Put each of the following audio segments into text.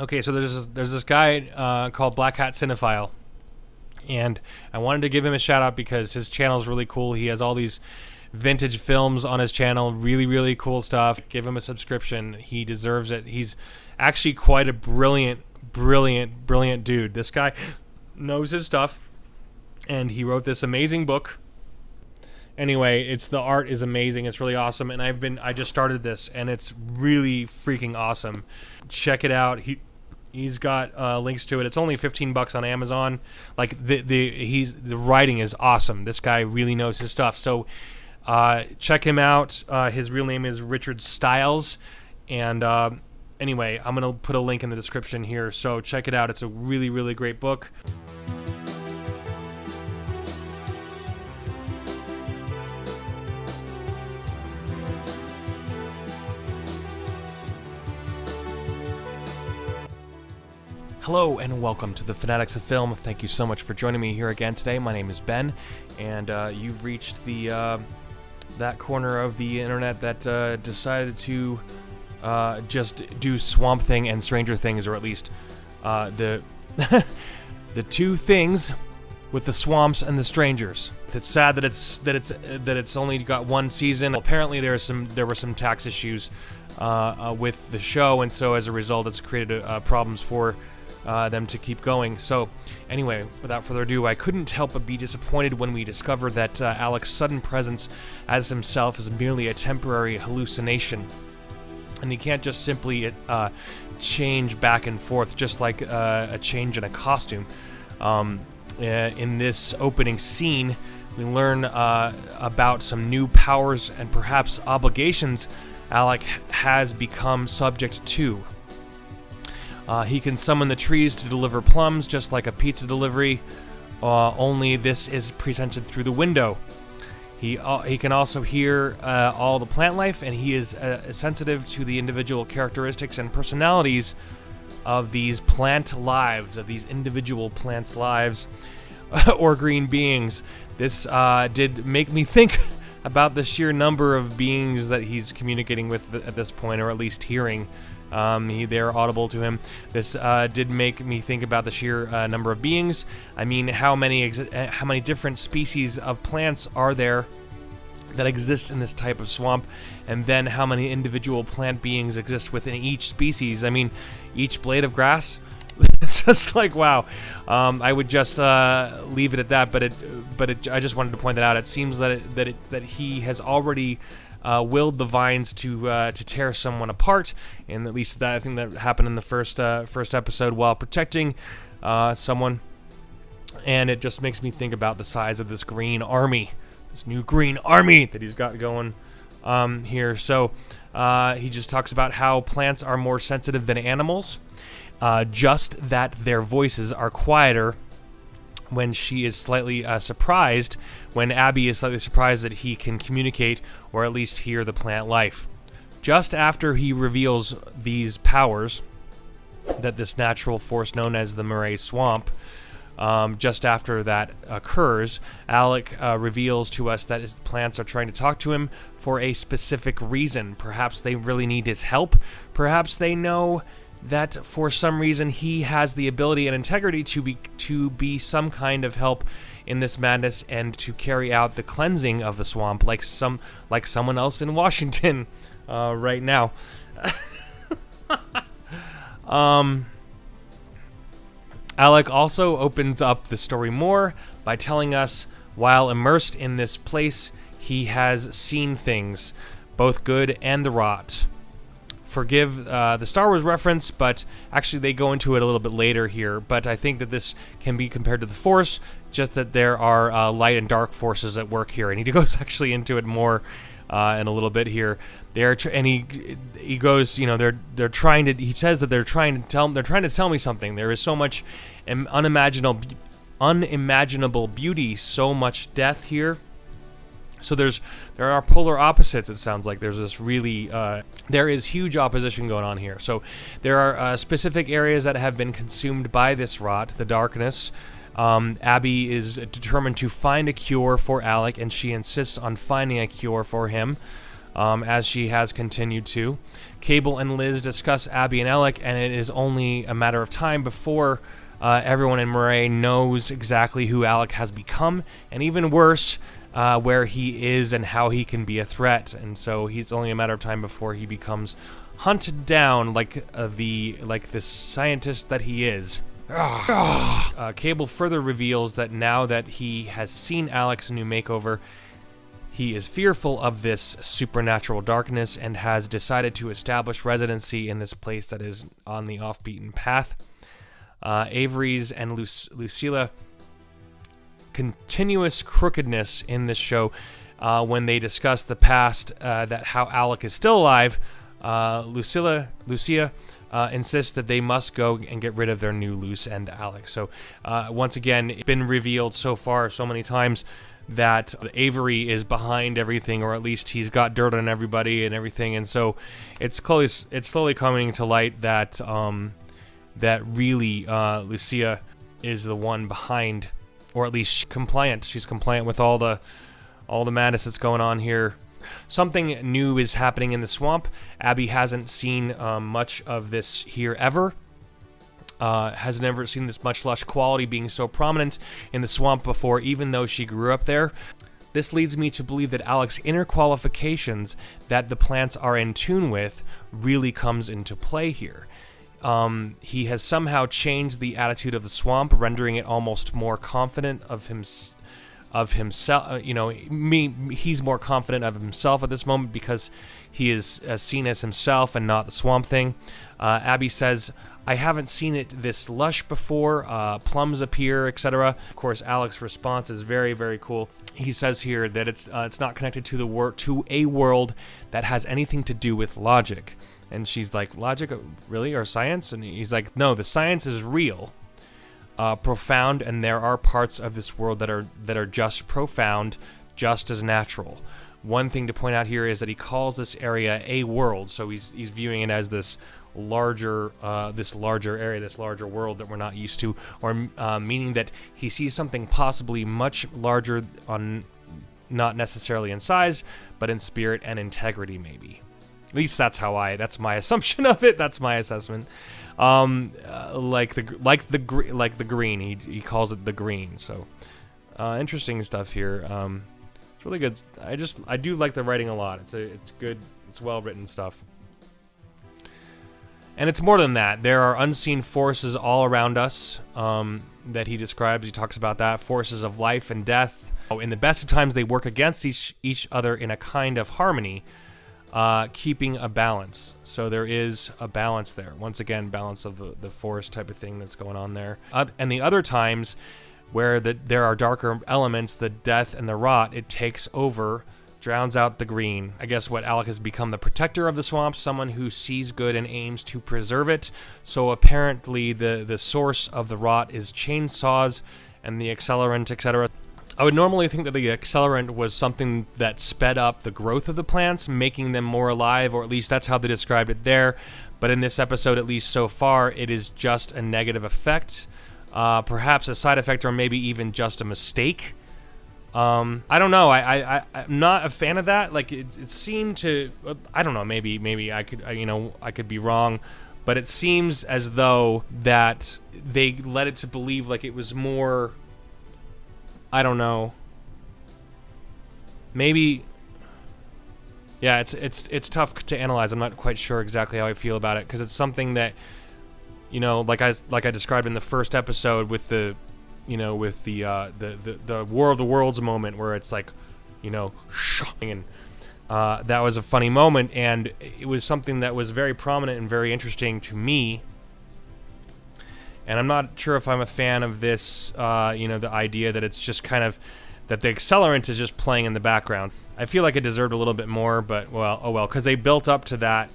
Okay, so there's this guy called Black Hat Cinephile, and I wanted to give him a shout out because his channel is really cool. He has all these vintage films on his channel, really really cool stuff. Give him a subscription. He deserves it. He's actually quite a brilliant dude. This guy knows his stuff, and he wrote this amazing book. Anyway, the art is amazing. It's really awesome, and I just started this, and it's really freaking awesome. Check it out. He's got links to it. It's only $15 on Amazon. Like the writing is awesome. This guy really knows his stuff. So check him out. His real name is Richard Stiles, and anyway, I'm gonna put a link in the description here. So check it out. It's a really really great book. Hello and welcome to the Fanatics of Film. Thank you so much for joining me here again today. My name is Ben, and you've reached the that corner of the internet that decided to just do Swamp Thing and Stranger Things, or at least the the two things with the swamps and the strangers. It's sad that it's only got one season. Apparently there were some tax issues with the show, and so as a result, it's created problems for them to keep going. So anyway, without further ado, I couldn't help but be disappointed when we discovered that Alec's sudden presence as himself is merely a temporary hallucination, and he can't just simply change back and forth just like a change in a costume. In this opening scene, we learn about some new powers and perhaps obligations Alec has become subject to. He can summon the trees to deliver plums, just like a pizza delivery, only this is presented through the window. He can also hear all the plant life, and he is sensitive to the individual characteristics and personalities of these plant lives, of these individual plants' lives, or green beings. This did make me think about the sheer number of beings that he's communicating with at this point, or at least hearing. They're audible to him. This did make me think about the sheer number of beings. I mean, how many different species of plants are there that exist in this type of swamp, and then how many individual plant beings exist within each species? I mean, each blade of grass. It's just like, wow. I would just leave it at that, but I just wanted to point that out. It seems that he has already willed the vines to tear someone apart, and at least I think that happened in the first episode while protecting someone. And it just makes me think about the size of this green army, this new green army that he's got going here. So he just talks about how plants are more sensitive than animals, just that their voices are quieter. When she is slightly surprised, when Abby is slightly surprised that he can communicate or at least hear the plant life. Just after he reveals these powers, that this natural force known as the Murray Swamp, just after that occurs, Alec reveals to us that his plants are trying to talk to him for a specific reason. Perhaps they really need his help. Perhaps they know that for some reason he has the ability and integrity to be some kind of help in this madness and to carry out the cleansing of the swamp, like someone else in Washington right now. Alec also opens up the story more by telling us while immersed in this place, he has seen things, both good and the rot. Forgive the Star Wars reference, but actually they go into it a little bit later here. But I think that this can be compared to the Force, just that there are light and dark forces at work here, and he goes actually into it more in a little bit here. He goes, you know, they're trying to. He says that they're trying to tell me something. There is so much unimaginable beauty, so much death here. So there are polar opposites. It sounds like there's this really there is huge opposition going on here. So there are specific areas that have been consumed by this rot, the darkness. Abby is determined to find a cure for Alec, and she insists on finding a cure for him, as she has continued to. Cable and Liz discuss Abby and Alec, and it is only a matter of time before everyone in Murray knows exactly who Alec has become, and even worse, where he is and how he can be a threat. And so he's only a matter of time before he becomes hunted down like this scientist that he is. Cable further reveals that now that he has seen Alec's new makeover, he is fearful of this supernatural darkness and has decided to establish residency in this place that is on the off-beaten path. Avery's and Lucilla continuous crookedness in this show when they discuss the past, that how Alec is still alive. Lucia insists that they must go and get rid of their new loose end Alec. So once again, it's been revealed so far so many times that Avery is behind everything, or at least he's got dirt on everybody and everything. And so it's slowly coming to light that that really Lucia is the one behind, or at least she's compliant with all the madness that's going on here. Something new is happening in the swamp. Abby hasn't seen much of this here ever. Has never seen this much lush quality being so prominent in the swamp before, even though she grew up there. This leads me to believe that Alec's inner qualifications that the plants are in tune with really comes into play here. He has somehow changed the attitude of the swamp, rendering it almost more confident of himself. He's more confident of himself at this moment because he is seen as himself and not the swamp thing. Abby says, "I haven't seen it this lush before. Plums appear, etc." Of course, Alec's response is very, very cool. He says here that it's not connected to a world that has anything to do with logic. And she's like, "Logic, really, or science?" And he's like, "No, the science is real, profound, and there are parts of this world that are just profound, just as natural." One thing to point out here is that he calls this area a world, so he's viewing it as this larger area, this larger world that we're not used to, or meaning that he sees something possibly much larger, on not necessarily in size, but in spirit and integrity, maybe. At least that's my assumption of it. That's my assessment. Like the green, he calls it the green. So interesting stuff here. It's really good. I do like the writing a lot. It's good. It's well written stuff. And it's more than that. There are unseen forces all around us that he describes. He talks about that, forces of life and death. In the best of times, they work against each other in a kind of harmony, keeping a balance. So there is a balance there. Once again, balance of the force type of thing that's going on there. And the other times where there are darker elements, the death and the rot, it takes over, drowns out the green. I guess what Alec has become, the protector of the swamp, someone who sees good and aims to preserve it. So apparently the source of the rot is chainsaws and the accelerant, etc. I would normally think that the accelerant was something that sped up the growth of the plants, making them more alive, or at least that's how they described it there. But in this episode, at least so far, it is just a negative effect. Perhaps a side effect, or maybe even just a mistake. I don't know. I'm not a fan of that. Like it seemed to. I don't know. Maybe I could be wrong, but it seems as though that they led it to believe like it was more. I don't know. Maybe. Yeah, it's tough to analyze. I'm not quite sure exactly how I feel about it because it's something that, like I described in the first episode with the War of the Worlds moment where it's like, shocking, and that was a funny moment, and it was something that was very prominent and very interesting to me. And I'm not sure if I'm a fan of this, the idea that it's just kind of, that the accelerant is just playing in the background. I feel like it deserved a little bit more, but, well, oh well, because they built up to that.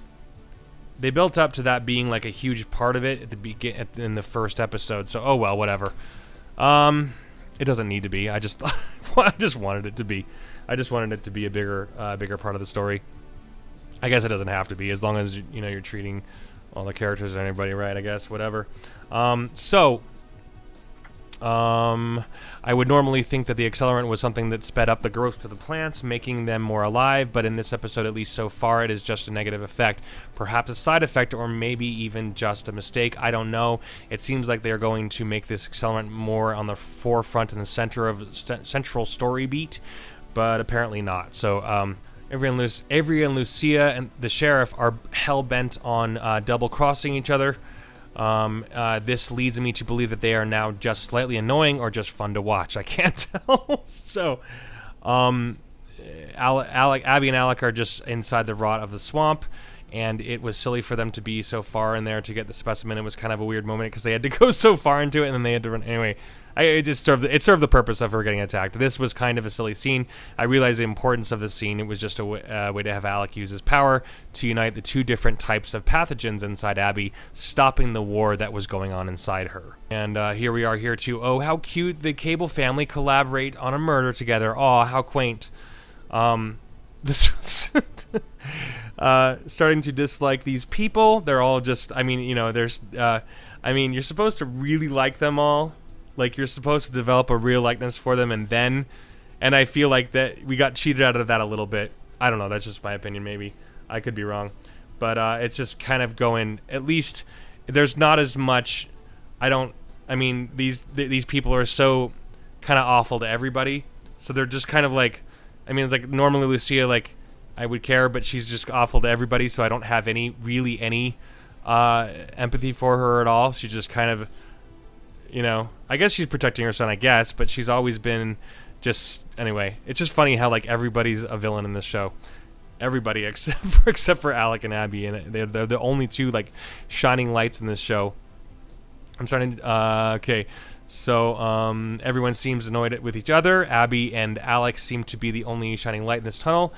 They built up to that being like a huge part of it at the in the first episode, so oh well, whatever. It doesn't need to be. I just wanted it to be. I just wanted it to be a bigger part of the story. I guess it doesn't have to be, as long as you're treating all the characters and everybody right. I guess whatever. So I would normally think that the accelerant was something that sped up the growth of the plants, making them more alive, but in this episode, at least so far, it is just a negative effect. Perhaps a side effect, or maybe even just a mistake. I don't know. It seems like they're going to make this accelerant more on the forefront in the center of central story beat, but apparently not. So, Avery and Lucia and the sheriff are hell-bent on double-crossing each other. This leads me to believe that they are now just slightly annoying or just fun to watch. I can't tell. So, Abby and Alec are just inside the rot of the swamp, and it was silly for them to be so far in there to get the specimen. It was kind of a weird moment because they had to go so far into it, and then they had to run anyway. It served the purpose of her getting attacked. This was kind of a silly scene. I realized the importance of this scene. It was just a way to have Alec use his power to unite the two different types of pathogens inside Abby, stopping the war that was going on inside her. And here we are here too. Oh, how cute! The Cable family collaborate on a murder together. Aw, how quaint. This was starting to dislike these people. They're all just. I mean, you know, there's. I mean, you're supposed to really like them all. Like, you're supposed to develop a real likeness for them, and I feel like that we got cheated out of that a little bit. I don't know, that's just my opinion, maybe. I could be wrong. But it's just kind of going, at least, there's not as much, I mean, these people are so kind of awful to everybody, so they're just kind of like, I mean, it's like, normally Lucia, like, I would care, but she's just awful to everybody, so I don't have any empathy for her at all. She just kind of, you know, I guess she's protecting her son, I guess, but she's always been just, anyway, it's just funny how, like, everybody's a villain in this show. Everybody except for Alec and Abby, and they're the only two, like, shining lights in this show. I'm starting to, okay, so, everyone seems annoyed with each other. Abby and Alec seem to be the only shining light in this tunnel.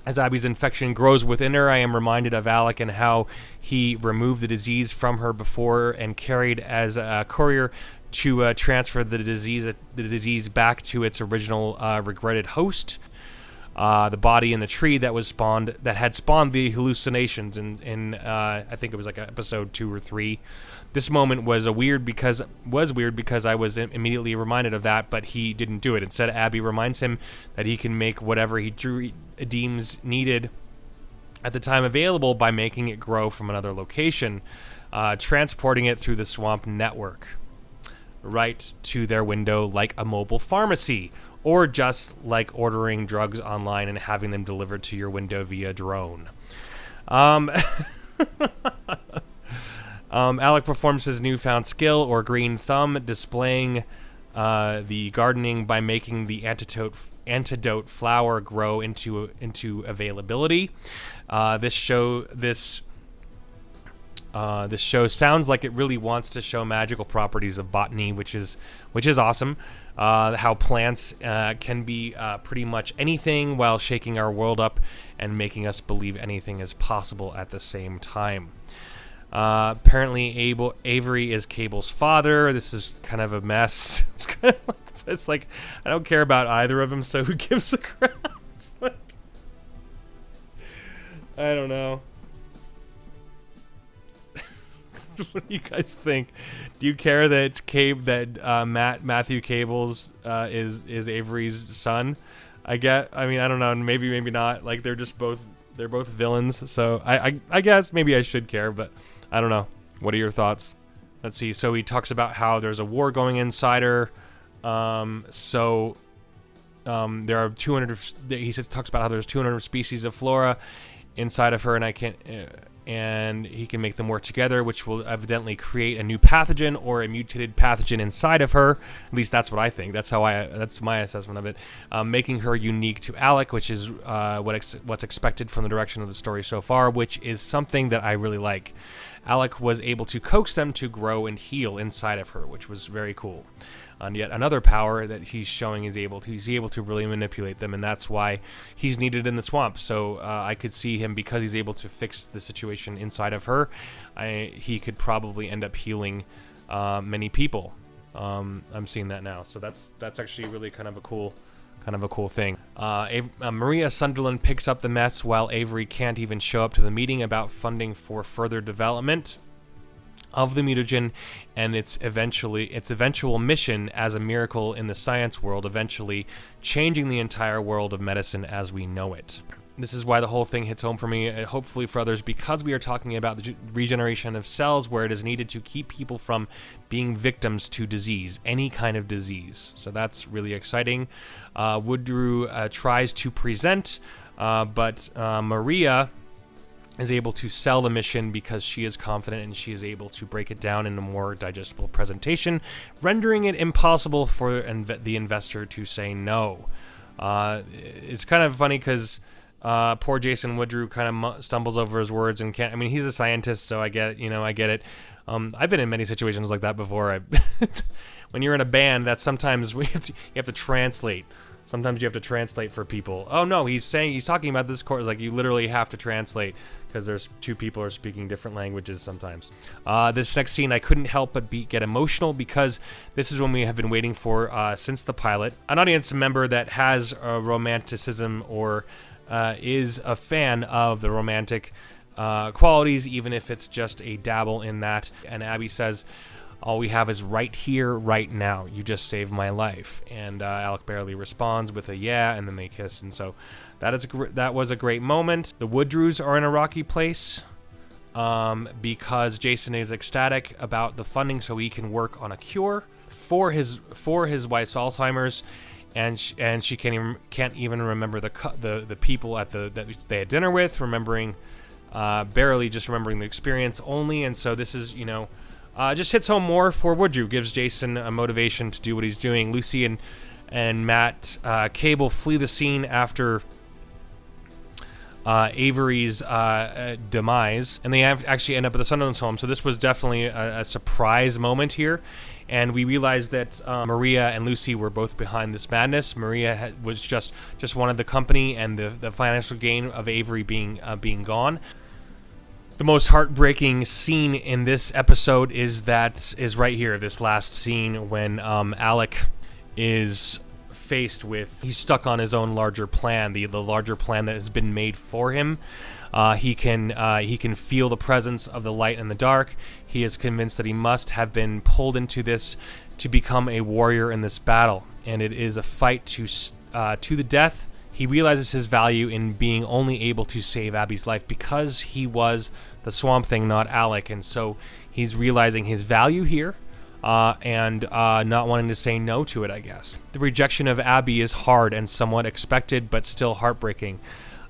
As Abby's infection grows within her, I am reminded of Alec and how he removed the disease from her before and carried as a courier to transfer the disease back to its original regretted host, the body in the tree that had spawned the hallucinations in I think it was like episode 2 or 3. This moment was weird because I was immediately reminded of that, but he didn't do it. Instead, Abby reminds him that he can make whatever he deems needed at the time available by making it grow from another location, transporting it through the swamp network right to their window like a mobile pharmacy, or just like ordering drugs online and having them delivered to your window via drone. Alec performs his newfound skill, or green thumb, displaying the gardening by making the antidote flower grow into availability. This show sounds like it really wants to show magical properties of botany, which is awesome. How plants can be pretty much anything while shaking our world up and making us believe anything is possible at the same time. Apparently Avery is Cable's father. This is kind of a mess. It's kind of like I don't care about either of them, so who gives a crap? It's like, I don't know. What do you guys think? Do you care that it's Matthew Cable's is Avery's son? I mean, I don't know. Maybe not. Like, they're both villains. So I guess maybe I should care, but I don't know. What are your thoughts? Let's see. So he talks about how there's a war going inside her. There are 200. He talks about how there's 200 species of flora inside of her, and and he can make them work together, which will evidently create a new pathogen or a mutated pathogen inside of her. At least that's what I think. That's my assessment of it. Making her unique to Alec, which is what's expected from the direction of the story so far, which is something that I really like. Alec was able to coax them to grow and heal inside of her, which was very cool. And yet another power that he's showing he's able to really manipulate them, and that's why he's needed in the swamp. So I could see him, because he's able to fix the situation inside of her, he could probably end up healing many people. I'm seeing that now, so that's actually really kind of a cool thing. Maria Sunderland picks up the mess while Avery can't even show up to the meeting about funding for further development. of the mutagen and its eventual mission as a miracle in the science world, eventually changing the entire world of medicine as we know it. This is why the whole thing hits home for me, hopefully for others, because we are talking about the regeneration of cells where it is needed to keep people from being victims to disease, any kind of disease. So that's really exciting. Woodrue tries to present, but Maria is able to sell the mission because she is confident and she is able to break it down in a more digestible presentation, rendering it impossible for the investor to say no. It's kind of funny because poor Jason Woodrue kind of stumbles over his words and can't. I mean, he's a scientist, so I get it. I get it. I've been in many situations like that before. When you're in a band, that sometimes you have to translate. Sometimes you have to translate for people. Oh no, he's talking about this chord. Like, you literally have to translate because there's two people are speaking different languages sometimes. This next scene, I couldn't help but get emotional because this is when we have been waiting for since the pilot. An audience member that has a romanticism or is a fan of the romantic qualities, even if it's just a dabble in that. And Abby says, "All we have is right here, right now. You just saved my life." And Alec barely responds with a yeah, and then they kiss. And so that was a great moment. The Woodrues are in a rocky place because Jason is ecstatic about the funding so he can work on a cure for his wife's Alzheimer's. And she can't even remember the people that they had dinner with, barely just remembering the experience only. And so this is, just hits home more for Woodrue, gives Jason a motivation to do what he's doing. Lucy and Matt Cable flee the scene after Avery's demise, and they actually end up at the Sunderland's home. So this was definitely a surprise moment here. And we realized that Maria and Lucy were both behind this madness. Maria was just wanted the company and the financial gain of Avery being gone. The most heartbreaking scene in this episode is right here, this last scene when Alec is faced with, he's stuck on his own larger plan, the larger plan that has been made for him. He can feel the presence of the light and the dark. He is convinced that he must have been pulled into this to become a warrior in this battle, and it is a fight to the death. He realizes his value in being only able to save Abby's life because he was the Swamp Thing, not Alec, and so he's realizing his value here and not wanting to say no to it, I guess. The rejection of Abby is hard and somewhat expected, but still heartbreaking.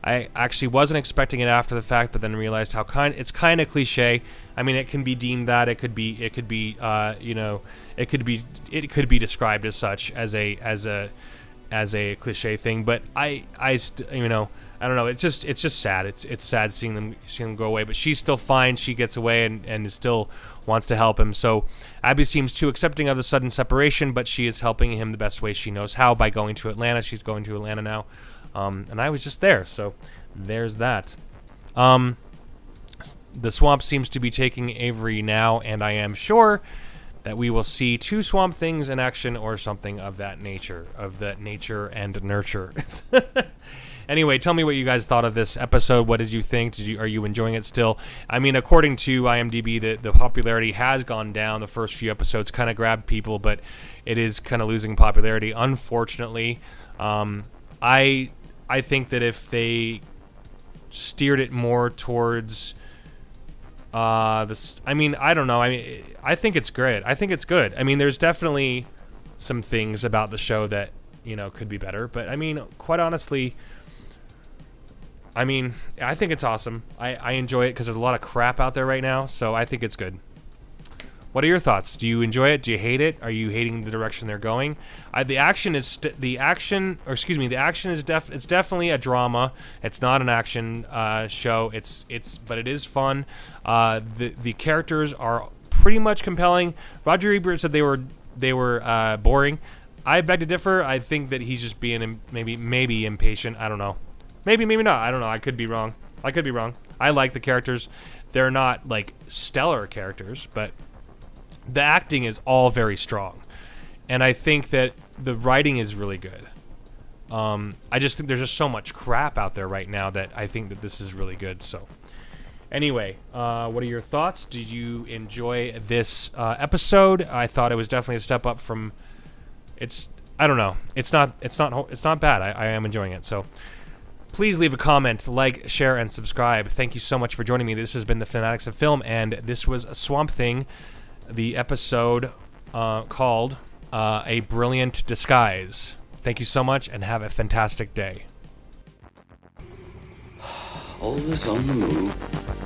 I actually wasn't expecting it after the fact, but then realized how it's kind of cliche. I mean, it can be deemed that it could be described as such, as a cliche thing. But I don't know. It's just sad. It's sad seeing them go away. But she's still fine. She gets away and still wants to help him. So Abby seems too accepting of the sudden separation, but she is helping him the best way she knows how by going to Atlanta. She's going to Atlanta now. And I was just there, so there's that. The swamp seems to be taking Avery now, and I am sure that we will see two Swamp Things in action or something of that nature and nurture. Anyway, tell me what you guys thought of this episode. What did you think? Are you enjoying it still? I mean, according to IMDb, the popularity has gone down. The first few episodes kind of grabbed people, but it is kind of losing popularity, unfortunately. I think that if they steered it more towards this, I mean, I don't know. I mean, I think it's great. I think it's good. I mean, there's definitely some things about the show that, could be better. But, I mean, quite honestly, I think it's awesome. I enjoy it because there's a lot of crap out there right now. So I think it's good. What are your thoughts? Do you enjoy it? Do you hate it? Are you hating the direction they're going? The action is definitely a drama. It's not an action show. But it is fun. The characters are pretty much compelling. Roger Ebert said they were boring. I beg to differ. I think that he's just being maybe impatient. I don't know. Maybe not. I don't know. I could be wrong. I like the characters. They're not like stellar characters, but the acting is all very strong, and I think that the writing is really good. I just think there's just so much crap out there right now that I think that this is really good. So Anyway, what are your thoughts? Did you enjoy this episode? I thought it was definitely a step up from. I don't know. It's not bad. I am enjoying it. So please leave a comment, like, share, and subscribe. Thank you so much for joining me. This has been the Fanatics of Film, and this was Swamp Thing, the episode called A Brilliant Disguise. Thank you so much, and have a fantastic day. Always on the move.